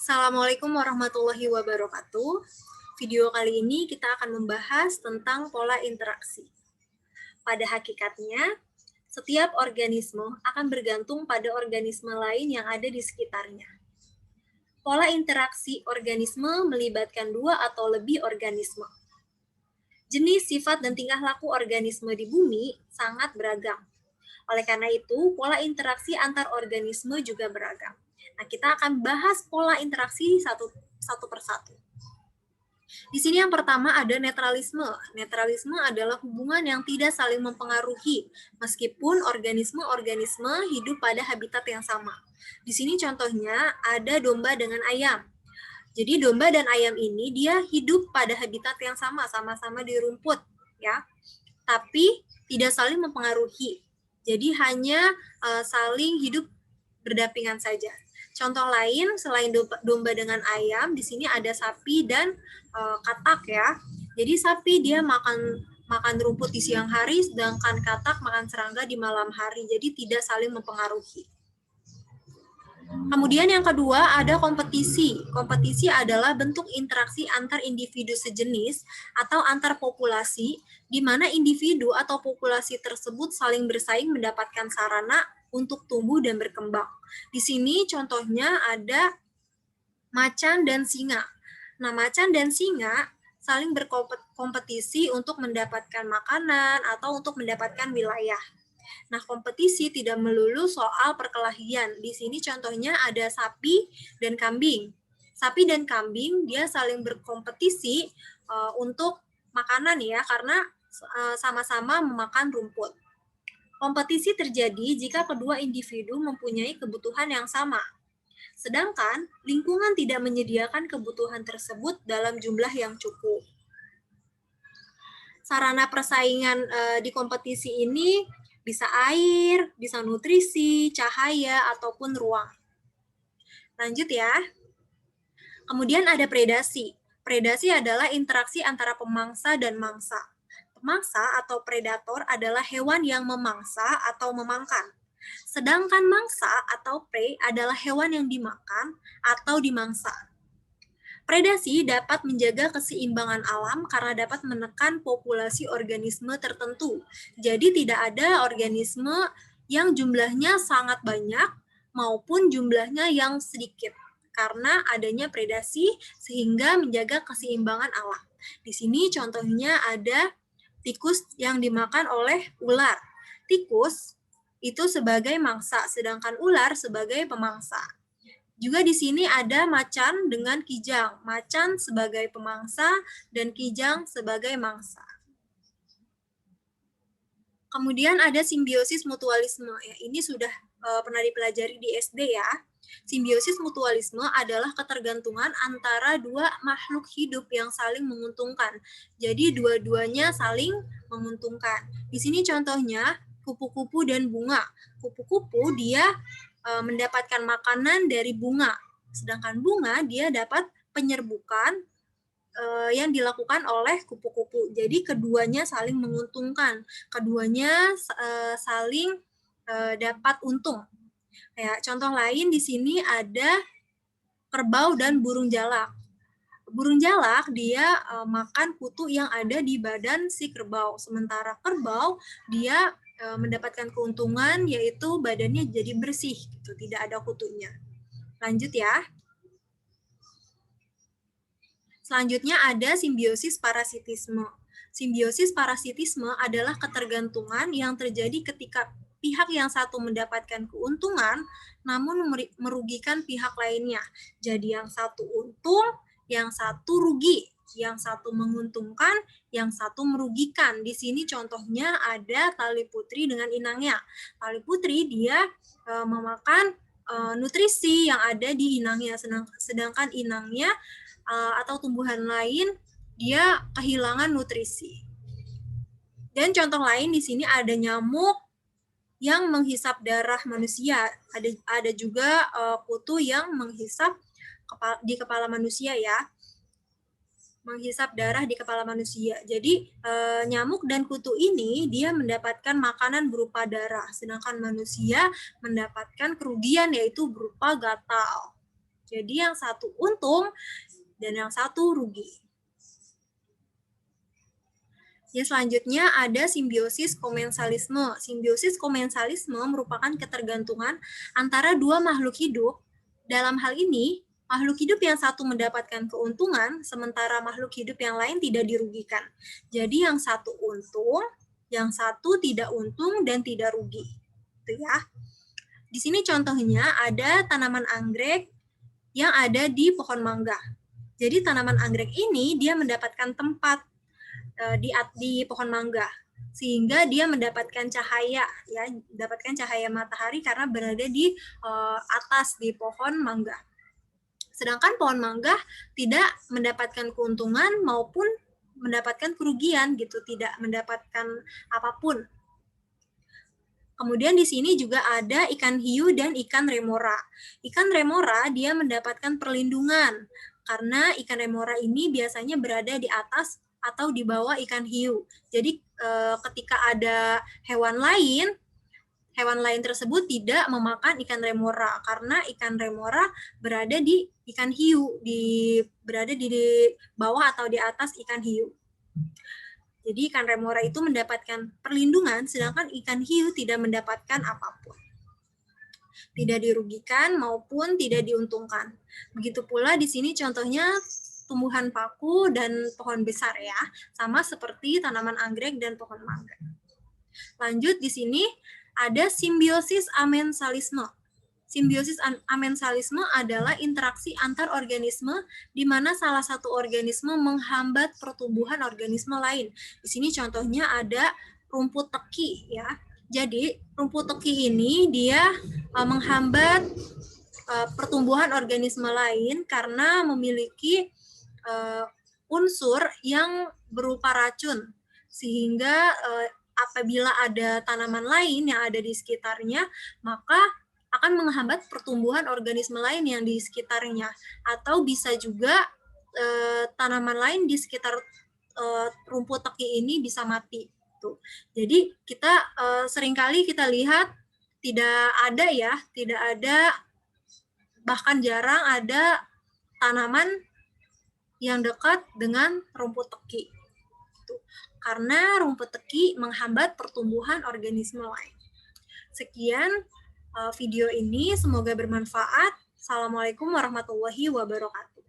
Assalamualaikum warahmatullahi wabarakatuh. Video kali ini kita akan membahas tentang pola interaksi. Pada hakikatnya, setiap organisme akan bergantung pada organisme lain yang ada di sekitarnya. Pola interaksi organisme melibatkan dua atau lebih organisme. Jenis, sifat, dan tingkah laku organisme di bumi sangat beragam. Oleh karena itu, pola interaksi antar organisme juga beragam. Nah, kita akan bahas pola interaksi satu persatu. Di sini yang pertama ada netralisme. Netralisme adalah hubungan yang tidak saling mempengaruhi, meskipun organisme-organisme hidup pada habitat yang sama. Di sini contohnya ada domba dengan ayam. Jadi domba dan ayam ini dia hidup pada habitat yang sama, sama-sama di rumput, ya. Tapi tidak saling mempengaruhi. Jadi hanya saling hidup berdampingan saja. Contoh lain selain domba dengan ayam, di sini ada sapi dan katak ya. Jadi sapi dia makan rumput di siang hari, sedangkan katak makan serangga di malam hari. Jadi tidak saling mempengaruhi. Kemudian yang kedua ada kompetisi. Kompetisi adalah bentuk interaksi antar individu sejenis atau antar populasi, di mana individu atau populasi tersebut saling bersaing mendapatkan sarana untuk tumbuh dan berkembang. Di sini contohnya ada macan dan singa. Nah, macan dan singa saling berkompetisi untuk mendapatkan makanan atau untuk mendapatkan wilayah. Nah, kompetisi tidak melulu soal perkelahian. Di sini contohnya ada sapi dan kambing. Sapi dan kambing dia saling berkompetisi untuk makanan ya, karena sama-sama memakan rumput. Kompetisi terjadi jika kedua individu mempunyai kebutuhan yang sama. Sedangkan lingkungan tidak menyediakan kebutuhan tersebut dalam jumlah yang cukup. Sarana persaingan di kompetisi ini bisa air, bisa nutrisi, cahaya, ataupun ruang. Lanjut ya. Kemudian ada predasi. Predasi adalah interaksi antara pemangsa dan mangsa. Pemangsa atau predator adalah hewan yang memangsa atau memakan. Sedangkan mangsa atau prey adalah hewan yang dimakan atau dimangsa. Predasi dapat menjaga keseimbangan alam karena dapat menekan populasi organisme tertentu. Jadi tidak ada organisme yang jumlahnya sangat banyak maupun jumlahnya yang sedikit karena adanya predasi sehingga menjaga keseimbangan alam. Di sini contohnya ada tikus yang dimakan oleh ular. Tikus itu sebagai mangsa, sedangkan ular sebagai pemangsa. Juga di sini ada macan dengan kijang. Macan sebagai pemangsa dan kijang sebagai mangsa. Kemudian ada simbiosis mutualisme. Ya, ini sudah pernah dipelajari di SD ya. Simbiosis mutualisme adalah ketergantungan antara dua makhluk hidup yang saling menguntungkan. Jadi dua-duanya saling menguntungkan. Di sini contohnya kupu-kupu dan bunga. Kupu-kupu dia mendapatkan makanan dari bunga, sedangkan bunga dia dapat penyerbukan yang dilakukan oleh kupu-kupu. Jadi keduanya saling menguntungkan, keduanya saling dapat untung. Ya, contoh lain di sini ada kerbau dan burung jalak. Burung jalak dia makan kutu yang ada di badan si kerbau, sementara kerbau dia mendapatkan keuntungan yaitu badannya jadi bersih, gitu, tidak ada kutunya. Lanjut ya. Selanjutnya ada simbiosis parasitisme. Simbiosis parasitisme adalah ketergantungan yang terjadi ketika pihak yang satu mendapatkan keuntungan namun merugikan pihak lainnya. Jadi yang satu untung, yang satu rugi, yang satu menguntungkan, yang satu merugikan. Di sini contohnya ada tali putri dengan inangnya. Tali putri dia memakan nutrisi yang ada di inangnya, sedangkan inangnya atau tumbuhan lain dia kehilangan nutrisi. Dan contoh lain di sini ada nyamuk yang menghisap darah manusia. Ada juga kutu yang menghisap di kepala manusia ya. Menghisap darah di kepala manusia. Jadi nyamuk dan kutu ini dia mendapatkan makanan berupa darah, sedangkan manusia mendapatkan kerugian yaitu berupa gatal. Jadi yang satu untung dan yang satu rugi. Ya, selanjutnya ada simbiosis komensalisme. Simbiosis komensalisme merupakan ketergantungan antara dua makhluk hidup. Dalam hal ini, makhluk hidup yang satu mendapatkan keuntungan, sementara makhluk hidup yang lain tidak dirugikan. Jadi yang satu untung, yang satu tidak untung dan tidak rugi. Itu ya. Di sini contohnya ada tanaman anggrek yang ada di pohon mangga. Jadi tanaman anggrek ini dia mendapatkan tempat di pohon mangga, sehingga dia mendapatkan cahaya, ya, mendapatkan cahaya matahari karena berada di atas di pohon mangga. Sedangkan pohon mangga tidak mendapatkan keuntungan maupun mendapatkan kerugian gitu, tidak mendapatkan apapun. Kemudian di sini juga ada ikan hiu dan ikan remora. Ikan remora dia mendapatkan perlindungan karena ikan remora ini biasanya berada di atas atau di bawah ikan hiu. Jadi ketika ada hewan lain tersebut tidak memakan ikan remora karena ikan remora berada di ikan hiu, berada di bawah atau di atas ikan hiu. Jadi ikan remora itu mendapatkan perlindungan, sedangkan ikan hiu tidak mendapatkan apapun. Tidak dirugikan maupun tidak diuntungkan. Begitu pula di sini contohnya tumbuhan paku dan pohon besar ya, sama seperti tanaman anggrek dan pohon mangga. Lanjut di sini ada simbiosis amensalisme. Simbiosis amensalisme adalah interaksi antar organisme di mana salah satu organisme menghambat pertumbuhan organisme lain. Di sini contohnya ada rumput teki ya. Jadi rumput teki ini dia menghambat pertumbuhan organisme lain karena memiliki unsur yang berupa racun, sehingga apabila ada tanaman lain yang ada di sekitarnya, maka akan menghambat pertumbuhan organisme lain yang di sekitarnya, atau bisa juga tanaman lain di sekitar rumput teki ini bisa mati. Tuh. Jadi kita seringkali kita lihat tidak ada, bahkan jarang ada tanaman yang dekat dengan rumput teki. Karena rumput teki menghambat pertumbuhan organisme lain. Sekian video ini, semoga bermanfaat. Assalamualaikum warahmatullahi wabarakatuh.